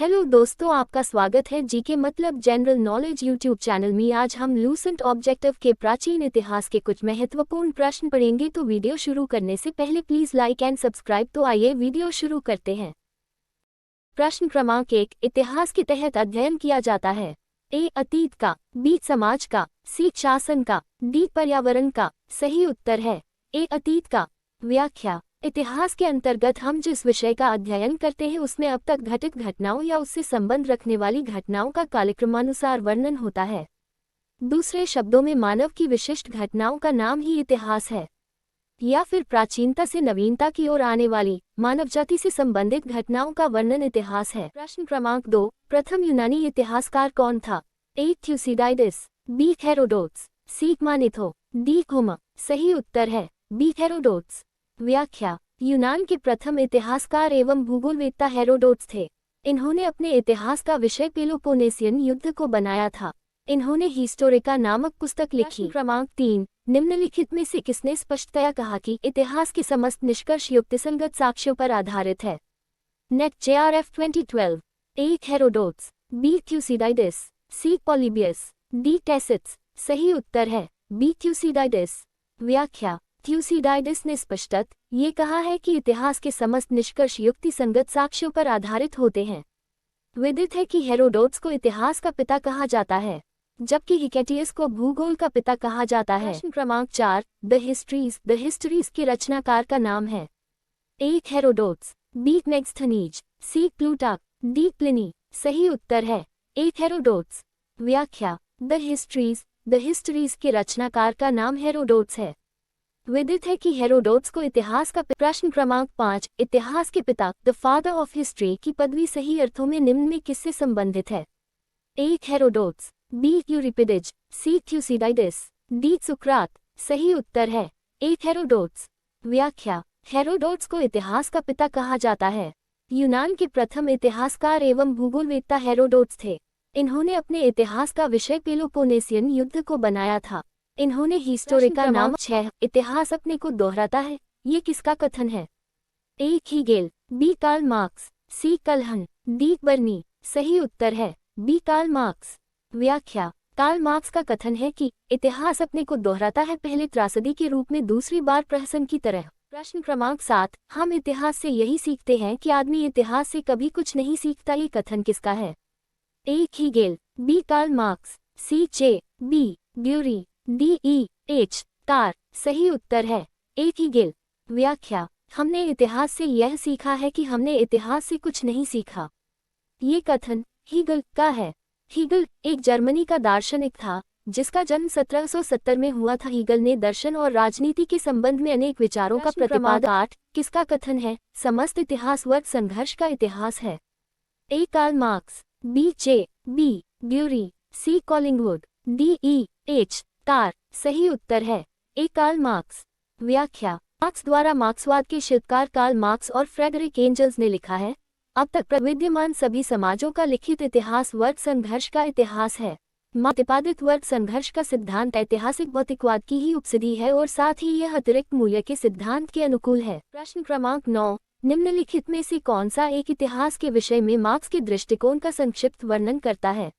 Hello दोस्तों, आपका स्वागत है जीके मतलब जनरल नॉलेज यूट्यूब चैनल में। आज हम लूसेंट ऑब्जेक्टिव के प्राचीन इतिहास के कुछ महत्वपूर्ण प्रश्न पढ़ेंगे। तो वीडियो शुरू करने से पहले प्लीज लाइक एंड सब्सक्राइब। तो आइए वीडियो शुरू करते हैं। प्रश्न क्रमांक 1, इतिहास के तहत अध्ययन किया जाता है। ए अतीत का, बी समाज का, सी शासन का, डी पर्यावरण का। सही उत्तर है ए अतीत का। व्याख्या: इतिहास के अंतर्गत हम जिस विषय का अध्ययन करते हैं उसमें अब तक घटित घटनाओं या उससे संबंध रखने वाली घटनाओं का कालक्रमानुसार वर्णन होता है। दूसरे शब्दों में मानव की विशिष्ट घटनाओं का नाम ही इतिहास है, या फिर प्राचीनता से नवीनता की ओर आने वाली मानव जाति से संबंधित घटनाओं का वर्णन इतिहास है। प्रश्न क्रमांक 2, प्रथम यूनानी इतिहासकार कौन था? ए थ्यूसिडाइडिस, बी हेरोडोट्स, सी मानिथो, डी घुमा। सही उत्तर है बी हेरोडोट्स। व्याख्या: यूनान के प्रथम इतिहासकार एवं भूगोलवेत्ता हेरोडोट्स थे। इन्होंने अपने इतिहास का विषय पेलोपोनेसियन युद्ध को बनाया था। इन्होंने हिस्टोरिका नामक पुस्तक लिखी। क्रमांक 3, निम्नलिखित में से किसने स्पष्टतया कहा कि इतिहास के समस्त निष्कर्ष युक्तिसंगत साक्ष्यों पर आधारित है? Net JRF 2012। ए हेरोडोट्स, बी थ्यूसिडाइडिस, सी पॉलीबियस, डी टैसिट्स। सही उत्तर है बी थ्यूसिडाइडिस। व्याख्या: थ्यूसिडाइडिस ने स्पष्टत ये कहा है कि इतिहास के समस्त निष्कर्ष युक्ति संगत साक्ष्यों पर आधारित होते हैं। विदित है कि हेरोडोट्स को इतिहास का पिता कहा जाता है, जबकि हिकेटियस को भूगोल का पिता कहा जाता है। प्रश्न क्रमांक 4, द हिस्ट्रीज के रचनाकार का नाम है? ए हेरोडोट्स, बी मेगस्थनीज, सी प्लूटार्क, डी प्लिनी। सही उत्तर है ए हेरोडोट्स। व्याख्या: द हिस्ट्रीज के रचनाकार का नाम हेरोडोट्स है। विदित है कि हेरोडोट्स को इतिहास का प्रश्न क्रमांक 5, इतिहास के पिता द फादर ऑफ हिस्ट्री की पदवी सही अर्थों में निम्न में किससे संबंधित है? ए हेरोडोट्स, बी यूरिपिडेज, सी थ्यूसिडाइडिस, डी सुकरात। सही उत्तर है ए हेरोडोट्स। व्याख्या: हेरोडोट्स को इतिहास का पिता कहा जाता है। यूनान के प्रथम इतिहासकार एवं भूगोलवेत्ता हेरोडोट्स थे। इन्होंने अपने इतिहास का विषय पेलोपोनेसियन युद्ध को बनाया था। इन्होंने हिस्टोरिका नामक 6, इतिहास अपने को दोहराता है, ये किसका कथन है? A Hegel, B Karl Marx, C Kalhana, D बर्नी। सही उत्तर है बी कार्ल मार्क्स। व्याख्या: कार्ल मार्क्स का कथन है कि इतिहास अपने को दोहराता है, पहले त्रासदी के रूप में, दूसरी बार प्रहसन की तरह। प्रश्न क्रमांक 7, हम इतिहास से यही सीखते हैं कि आदमी इतिहास से कभी कुछ नहीं सीखता, ये कथन किसका है? A Hegel, B Karl Marx, C B Bury, DEH तार। सही उत्तर है ए हीगेल। व्याख्या: हमने इतिहास से यह सीखा है कि हमने इतिहास से कुछ नहीं सीखा, ये कथन हीगल का है। हीगल एक जर्मनी का दार्शनिक था जिसका जन्म 1770 में हुआ था। हीगल ने दर्शन और राजनीति के संबंध में अनेक विचारों का प्रतिपादन। 8, किसका कथन है समस्त इतिहास वर्ग संघर्ष का इतिहास है? A Karl Marx, B bury, C Collingwood, DEH तार। सही उत्तर है ए कार्ल मार्क्स। व्याख्या: मार्क्स द्वारा मार्क्सवाद के शिल्पकार कार्ल मार्क्स और फ्रेडरिक एंजल्स ने लिखा है, अब तक विद्यमान सभी समाजों का लिखित इतिहास वर्ग संघर्ष का इतिहास है। प्रतिपादित वर्ग संघर्ष का सिद्धांत ऐतिहासिक भौतिकवाद की ही उपसिद्धि है और साथ ही यह अतिरिक्त मूल्य के सिद्धांत के अनुकूल है। प्रश्न क्रमांक 9, निम्नलिखित में से कौन सा एक इतिहास के विषय में मार्क्स के दृष्टिकोण का संक्षिप्त वर्णन करता है?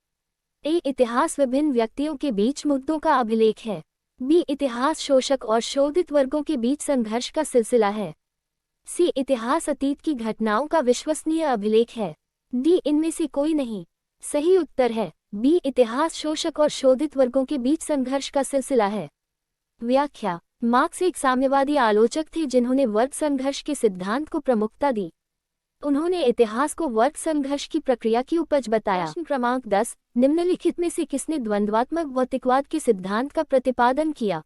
ए इतिहास विभिन्न व्यक्तियों के बीच मुद्दों का अभिलेख है, बी इतिहास शोषक और शोधित वर्गों के बीच संघर्ष का सिलसिला है, सी इतिहास अतीत की घटनाओं का विश्वसनीय अभिलेख है, डी इनमें से कोई नहीं। सही उत्तर है बी इतिहास शोषक और शोधित वर्गों के बीच संघर्ष का सिलसिला है। व्याख्या: मार्क्स एक साम्यवादी आलोचक थे जिन्होंने वर्ग संघर्ष के सिद्धांत को प्रमुखता दी। उन्होंने इतिहास को वर्ग संघर्ष की प्रक्रिया की उपज बताया। प्रश्न क्रमांक 10, निम्नलिखित में से किसने द्वंद्वात्मक भौतिकवाद के सिद्धांत का प्रतिपादन किया?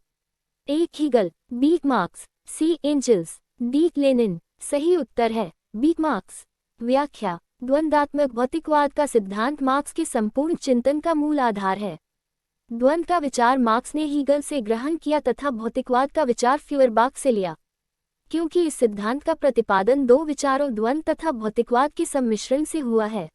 ए हीगल, बी मार्क्स, सी एंजल्स, डी लेनिन। सही उत्तर है बी मार्क्स। व्याख्या: द्वंद्वात्मक भौतिकवाद का सिद्धांत मार्क्स के संपूर्ण चिंतन का मूल आधार है। द्वंद्व का विचार मार्क्स ने हीगल से ग्रहण किया तथा भौतिकवाद का विचार फ्यूयरबाख से लिया। क्योंकि इस सिद्धांत का प्रतिपादन दो विचारों द्वंद्व तथा भौतिकवाद के सम्मिश्रण से हुआ है,